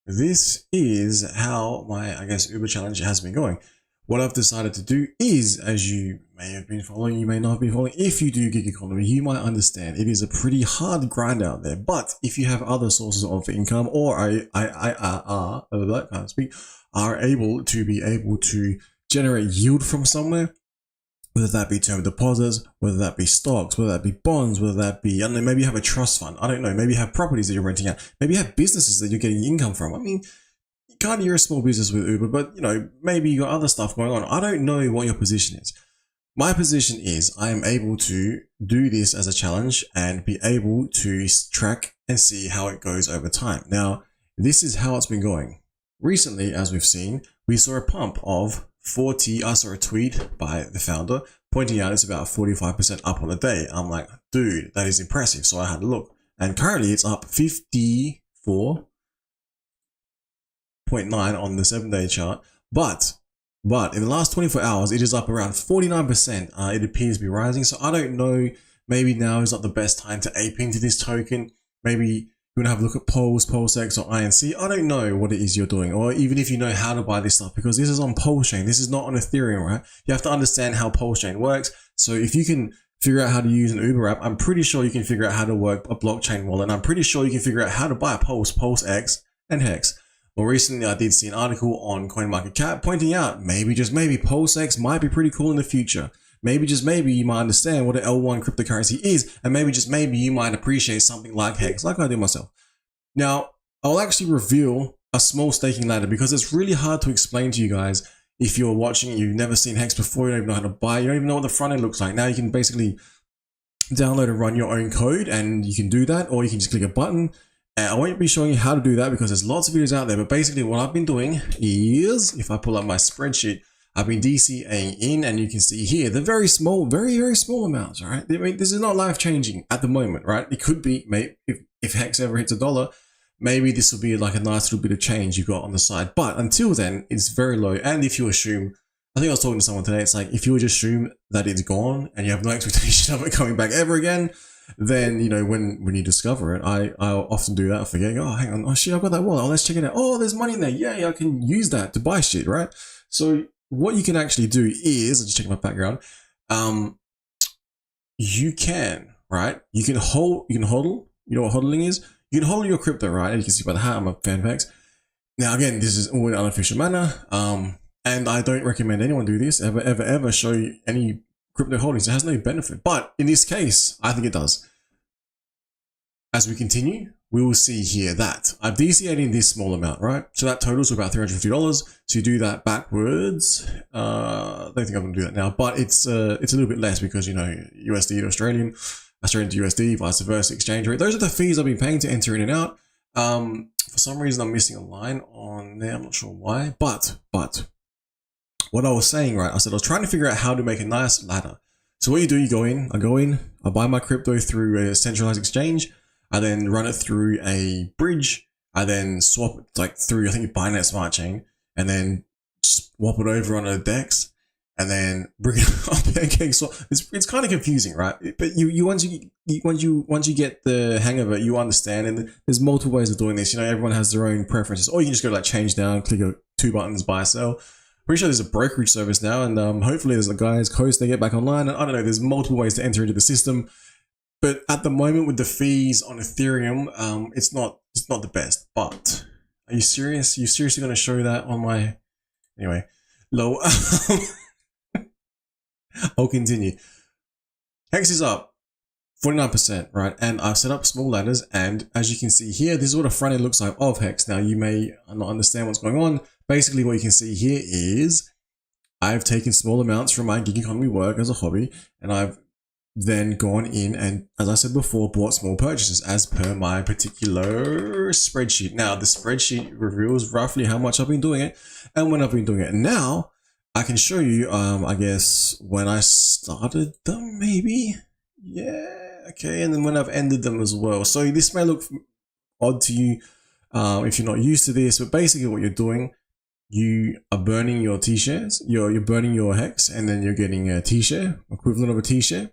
this is how my, I guess, Uber challenge has been going. What I've decided to do is, as you may have been following, you may not have been following, if you do gig economy, you might understand it is a pretty hard grind out there. But if you have other sources of income, or I can't speak, are able to generate yield from somewhere, whether that be term deposits, whether that be stocks, whether that be bonds, whether that be, I don't know, maybe you have a trust fund. I don't know. Maybe you have properties that you're renting out. Maybe you have businesses that you're getting income from. I mean, kind of you're a small business with Uber, but you know, maybe you got other stuff going on. I don't know what your position is. My position is I am able to do this as a challenge and be able to track and see how it goes over time. Now, this is how it's been going. Recently, as we've seen, we saw a pump of 40. I saw a tweet by the founder pointing out it's about 45% up on the day. I'm like, dude, that is impressive. So I had a look, and currently it's up 54.9 on the 7-day chart. But in the last 24 hours, it is up around 49%. It appears to be rising. So I don't know. Maybe now is not the best time to ape into this token. Maybe you want to have a look at PulseX or INC. I don't know what it is you're doing, or even if you know how to buy this stuff, because this is on Pulsechain. This is not on Ethereum, right? You have to understand how Pulsechain works. So if you can figure out how to use an Uber app, I'm pretty sure you can figure out how to work a blockchain wallet. And I'm pretty sure you can figure out how to buy a PulseX, and HEX. Well, recently I did see an article on CoinMarketCap pointing out maybe, just maybe, PulseX might be pretty cool in the future. Maybe, just maybe, you might understand what an L1 cryptocurrency is, and maybe, just maybe, you might appreciate something like HEX, like I do myself. Now, I'll actually reveal a small staking ladder because it's really hard to explain to you guys if you're watching and you've never seen HEX before, you don't even know how to buy, you don't even know what the front end looks like. Now you can basically download and run your own code, and you can do that, or you can just click a button. And I won't be showing you how to do that because there's lots of videos out there, but basically what I've been doing is, if I pull up my spreadsheet, I've been DCAing in, and you can see here the very small, very, very small amounts, right? I mean, this is not life-changing at the moment, right? It could be, maybe, if HEX ever hits $1, maybe this will be like a nice little bit of change you got on the side. But until then, it's very low. And if you assume, I think I was talking to someone today, it's like, if you would assume that it's gone and you have no expectation of it coming back ever again, then, you know, when you discover it, I often do that, forgetting, oh, hang on, oh shit, I've got that wallet, oh, let's check it out. Oh, there's money in there. Yeah, I can use that to buy shit, right? So what you can actually do is, just check my background, you can, right? You can hodl, you know what hodling is? You can hodl your crypto, right? And you can see by the hat, I'm a fan of HEX. Now, again, this is all in an unofficial manner, and I don't recommend anyone do this, ever show you any crypto holdings. It has no benefit, but in this case, I think it does. As we continue, we will see here that I've DCA'd in this small amount, right? So that totals to about $350. So you do that backwards. I don't think I'm gonna do that now, but it's a little bit less because, you know, USD to Australian to USD, vice versa, exchange rate. Those are the fees I've been paying to enter in and out. For some reason, I'm missing a line on there. I'm not sure why, but what I was saying, right? I said I was trying to figure out how to make a nice ladder. So what you do, I go in, I buy my crypto through a centralized exchange. I then run it through a bridge. I then swap it like through, I think, Binance Smart Chain, and then swap it over on a DEX, and then bring it up again. So it's kind of confusing, right? But once you get the hang of it, you understand. And there's multiple ways of doing this. You know, everyone has their own preferences. Or you can just go to like change down, click 2 buttons, buy, sell. Pretty sure there's a brokerage service now, and hopefully there's a guy's coast they get back online. And I don't know, there's multiple ways to enter into the system. But at the moment with the fees on Ethereum, it's not the best. But are you serious? Are you seriously going to show that on my... Anyway, low. I'll continue. HEX is up 49%, right? And I've set up small ladders, and as you can see here, this is what a front end looks like of HEX. Now, you may not understand what's going on. Basically, what you can see here is I've taken small amounts from my gig economy work as a hobby, and I've then gone in and, as I said before, bought small purchases as per my particular spreadsheet. Now, the spreadsheet reveals roughly how much I've been doing it and when I've been doing it. Now, I can show you, I guess, when I started them, maybe? Yeah, okay, and then when I've ended them as well. So this may look odd to you if you're not used to this, but basically what you're doing, you are burning your T-shares, you're burning your HEX, and then you're getting a T-share, equivalent of a T-share.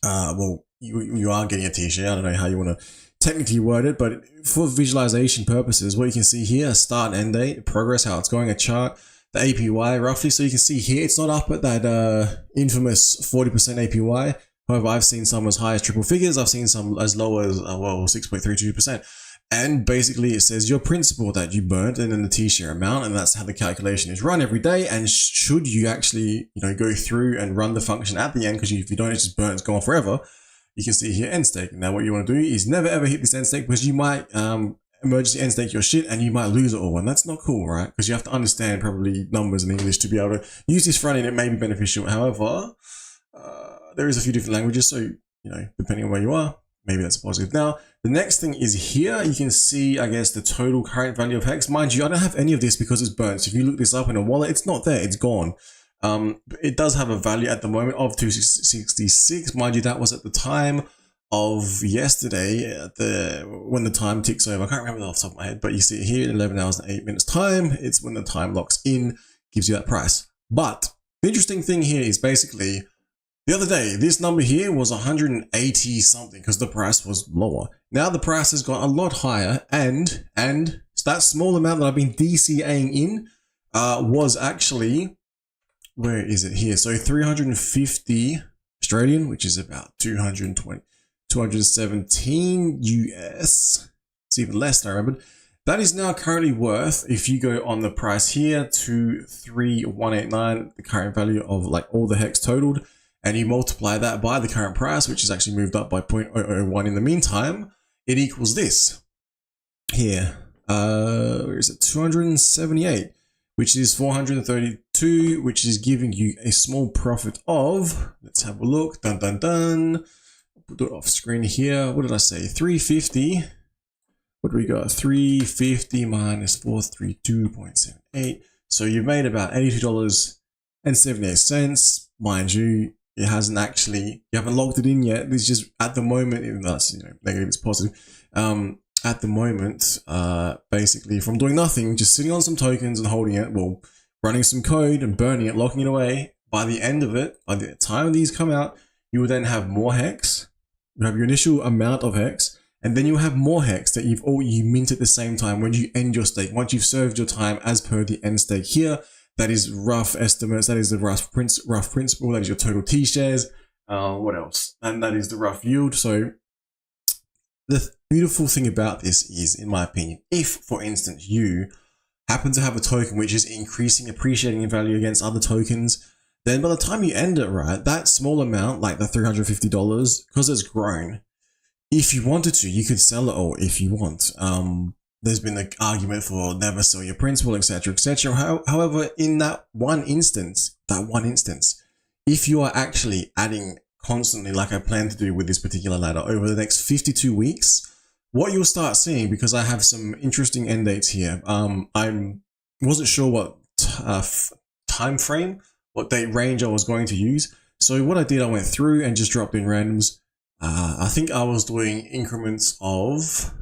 Well, you are getting a T-share. I don't know how you want to technically worded, but for visualization purposes, what you can see here, start and end date, progress, how it's going, a chart, the APY roughly. So you can see here, it's not up at that infamous 40% APY. However, I've seen some as high as triple figures. I've seen some as low as, 6.32%. And basically it says your principal that you burnt and then the T-share amount. And that's how the calculation is run every day. And should you actually, go through and run the function at the end, because if you don't, it's just burnt, it's gone forever. You can see here end stake. Now what you want to do is never ever hit this end stake, because you might emergency end stake your shit and you might lose it all. And that's not cool, right? Because you have to understand probably numbers in English to be able to use this front end. It may be beneficial. However, there is a few different languages. So, depending on where you are, maybe that's positive. Now, the next thing is here. You can see, I guess, the total current value of HEX. Mind you, I don't have any of this because it's burnt. So if you look this up in a wallet, it's not there. It's gone. It does have a value at the moment of 266. Mind you, that was at the time of yesterday, when the time ticks over. I can't remember that off the top of my head, but you see it here in 11 hours and 8 minutes time. It's when the time locks in, gives you that price. But the interesting thing here is basically, the other day, this number here was 180 something because the price was lower. Now the price has got a lot higher, and that small amount that I've been DCAing in was actually, where is it here? So 350 Australian, which is about 217 US. It's even less than I remembered. That is now currently worth, if you go on the price here, 23189, the current value of like all the HEX totaled, and you multiply that by the current price, which has actually moved up by 0.001 in the meantime, it equals this here. Where is it? 278, which is 432, which is giving you a small profit of, let's have a look, dun dun dun. Put it off screen here. What did I say? 350. What do we got? 350 minus 432.78. So you've made about $82.78. Mind you, it hasn't actually, you haven't logged it in yet. It's just at the moment, even though that's, negative, it's positive. At the moment, basically from doing nothing, just sitting on some tokens and holding it, well, running some code and burning it, locking it away. By the end of it, by the time these come out, you will then have more HEX. You have your initial amount of HEX, and then you'll have more HEX that you mint at the same time when you end your stake. Once you've served your time as per the end stake here, that is rough estimates. That is the rough principal. That is your total T shares. What else? And that is the rough yield. So the beautiful thing about this is, in my opinion, if, for instance, you happen to have a token which is increasing, appreciating in value against other tokens, then by the time you end it, right, that small amount, like the $350, because it's grown, if you wanted to, you could sell it all if you want. There's been an argument for never sell your principal, etc., etc. However, in that one instance, if you are actually adding constantly, like I plan to do with this particular ladder over the next 52 weeks, what you'll start seeing, because I have some interesting end dates here. I wasn't sure what time frame, what date range I was going to use. So what I did, I went through and just dropped in randoms. I think I was doing increments of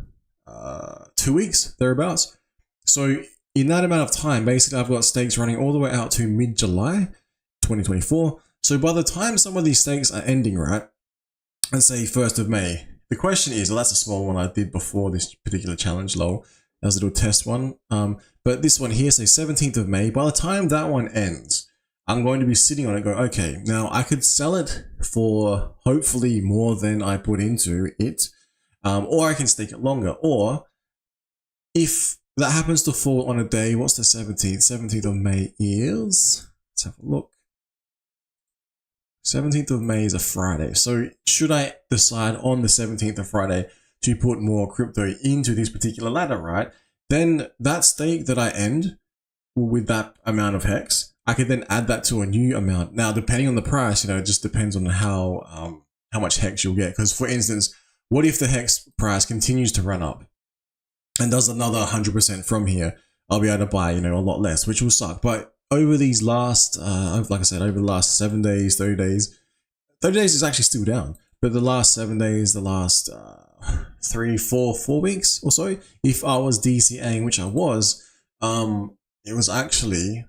2 weeks, thereabouts. So in that amount of time, basically I've got stakes running all the way out to mid-July 2024. So by the time some of these stakes are ending, right, and say 1st of May, the question is, well, that's a small one I did before this particular challenge, lol. That was a little test one. But this one here, say 17th of May, by the time that one ends, I'm going to be sitting on it going, okay, now I could sell it for hopefully more than I put into it, or I can stake it longer. Or if that happens to fall on a day, what's the 17th? 17th of May is, let's have a look. 17th of May is a Friday. So should I decide on the 17th of Friday to put more crypto into this particular ladder, right? Then that stake that I end with that amount of HEX, I could then add that to a new amount. Now, depending on the price, it just depends on how much HEX you'll get. Because for instance, what if the HEX price continues to run up and does another 100% from here? I'll be able to buy, a lot less, which will suck. But over these last, like I said, over the last 7 days, 30 days is actually still down. But the last 7 days, the last 4 weeks or so, if I was DCAing, which I was, it was actually,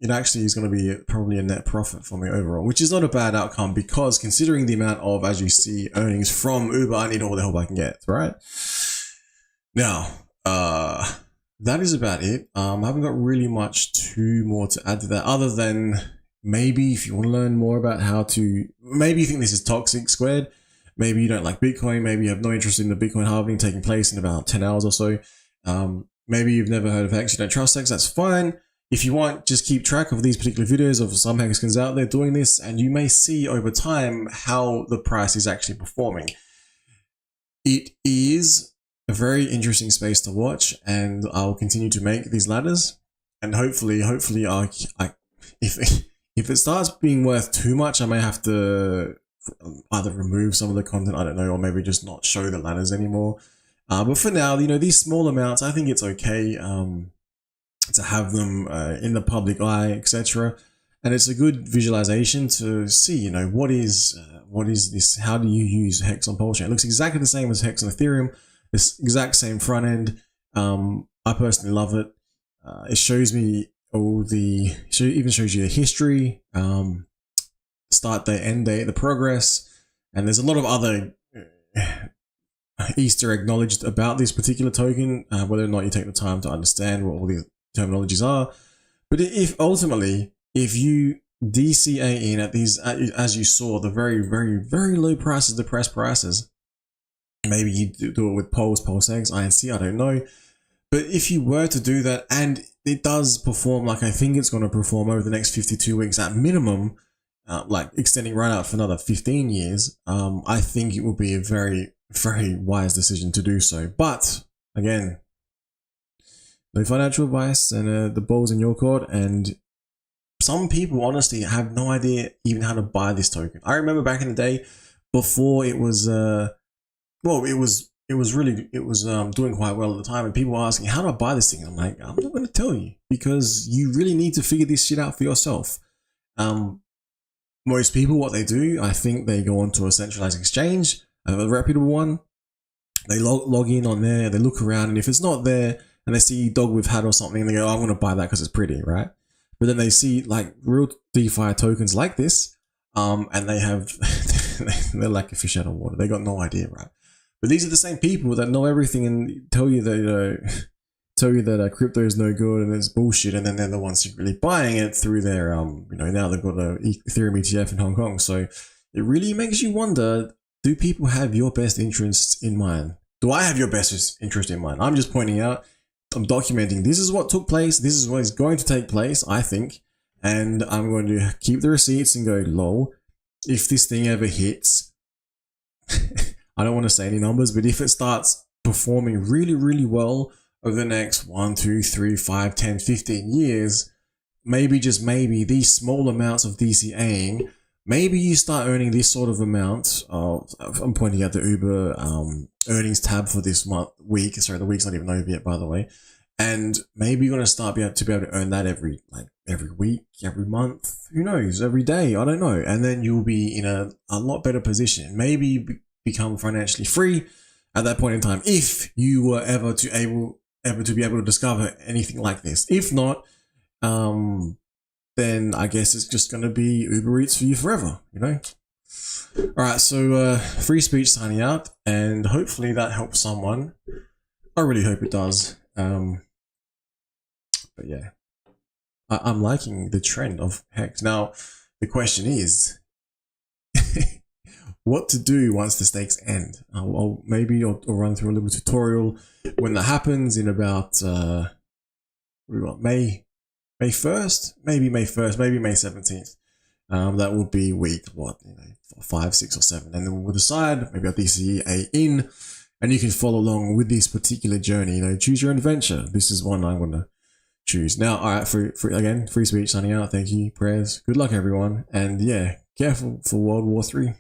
it actually is going to be probably a net profit for me overall, which is not a bad outcome because considering the amount of, as you see, earnings from Uber, I need all the help I can get, right? Now, that is about it. I haven't got really much too more to add to that other than maybe if you want to learn more about how to, maybe you think this is toxic squared, maybe you don't like Bitcoin, maybe you have no interest in the Bitcoin halving taking place in about 10 hours or so. Maybe you've never heard of HEX, you don't trust HEX, that's fine. If you want, just keep track of these particular videos of some HEXers out there doing this, and you may see over time how the price is actually performing. It is a very interesting space to watch, and I'll continue to make these ladders. And hopefully, if it starts being worth too much, I may have to either remove some of the content, I don't know, or maybe just not show the ladders anymore. But for now, you know, these small amounts, I think it's okay to have them in the public eye, etc. And it's a good visualization to see, you know, what is this? How do you use HEX on Pulse Chain? It looks exactly the same as HEX on Ethereum. This exact same front end. I personally love it. It shows me all the, even shows you the history, start date, end date, the progress, and there's a lot of other Easter egg knowledge about this particular token, whether or not you take the time to understand what all the terminologies are. But if ultimately, if you DCA in at these, as you saw, the very, very, very low prices, depressed prices, maybe you do it with Pulse X, INC, I don't know. But if you were to do that and it does perform like I think it's going to perform over the next 52 weeks at minimum, like extending right out for another 15 years, I think it will be a very, very wise decision to do so. But again, no financial advice, and the ball's in your court. And some people honestly have no idea even how to buy this token. I remember back in the day, before it was, well, it was doing quite well at the time, and people were asking, how do I buy this thing? I'm like, I'm not going to tell you, because you really need to figure this shit out for yourself. Most people, what they do, I think they go onto a centralized exchange, a reputable one. They log in on there, they look around, and if it's not there, and they see dog with hat or something, and they go, oh, I'm going to buy that because it's pretty, right? But then they see like real DeFi tokens like this, and they have, they're like a fish out of water. They got no idea, right? But these are the same people that know everything and tell you that, crypto is no good and it's bullshit, and then they're the ones secretly buying it through their, now they've got a Ethereum ETF in Hong Kong. So it really makes you wonder, do people have your best interests in mind? Do I have your best interest in mind? I'm just pointing out, I'm documenting, this is what took place, this is what is going to take place, I think, and I'm going to keep the receipts and go, lol, if this thing ever hits, I don't want to say any numbers, but if it starts performing really, really well over the next 1, 2, 3, 5, 10, 15 years, maybe, just maybe, these small amounts of DCAing, maybe you start earning this sort of amount of, I'm pointing out the Uber earnings tab for this week. Sorry, the week's not even over yet, by the way. And maybe you're going to start to be able to earn that every week, every month, who knows, every day, I don't know. And then you'll be in a lot better position. Maybe become financially free at that point in time, if you were ever to be able to discover anything like this. If not, then I guess it's just going to be Uber Eats for you forever, you know? All right, so free speech signing out, and hopefully that helps someone. I really hope it does. But yeah, I'm liking the trend of HEX. Now, the question is, what to do once the stakes end? Maybe I'll run through a little tutorial when that happens in about May 1st, maybe May 1st, maybe May 17th. That would be week 5, 6, or 7, and then we'll decide. Maybe I'll DCA in, and you can follow along with this particular journey. Choose your own adventure. This is one I'm gonna choose now. All right, free speech signing out. Thank you, prayers, good luck everyone, and yeah, careful for World War III.